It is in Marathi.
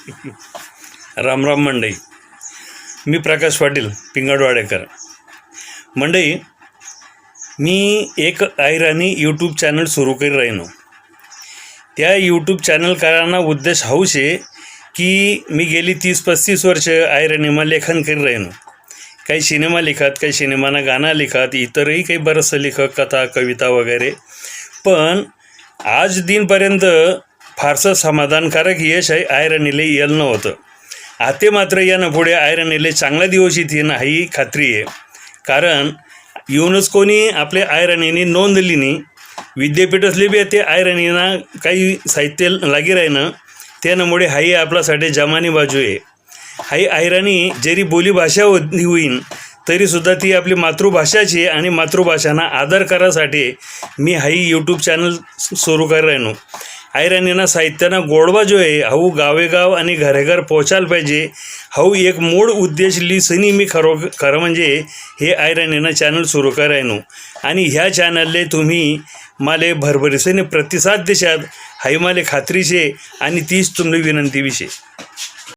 रामराम मंडई. मी प्रकाश पाटील पिंगळवाडेकर. मंडई, मी एक ऐराणी यूट्यूब चॅनल सुरू करी राहिनो. त्या यूट्यूब चॅनल कराना उद्देश हाऊस आहे की मी गेली 30-35 वर्ष ऐराणीमा लेखन करी राहिनो. काही सिनेमा लिखत, काही सिनेमाना गाणं लिखत, इतरही काही बरंचसं लिखत, कथा कविता वगैरे. पण आज दिनपर्यंत फारसं समाधानकारक यश आहे ऐराणीला येलं नव्हतं. आते मात्र यानं पुढे ऐराणीला चांगला दिवस येतील ही खात्री आहे. कारण युनेस्कोनी आपल्या ऐराणीने नोंद लिहिली. विद्यापीठातले बी ते ऐराणीना काही साहित्य लागी राहिनं. त्यामुळे हाही आपल्यासाठी जमानी बाजू आहे. हाई ऐराणी जरी बोलीभाषा होईन तरीसुद्धा ती आपली मातृभाषाची आहे आणि मातृभाषांना आदर करासाठी मी हाई यूट्यूब चॅनल सुरू कर राहिनो. ऐराणीना साहित्याना गोडवा जो आहे हाऊ गावेगाव आणि घरेघर पोचायला पाहिजे. हाऊ एक मूळ उद्देश लिसनी मी खरं म्हणजे हे ऐराणीना चॅनल सुरू कर राहिनो. आणि ह्या चॅनलले तुम्ही माले भरभरीसने प्रतिसाद देशात हाई माले खात्रीशे आणि तीच तुमची विनंती विषय.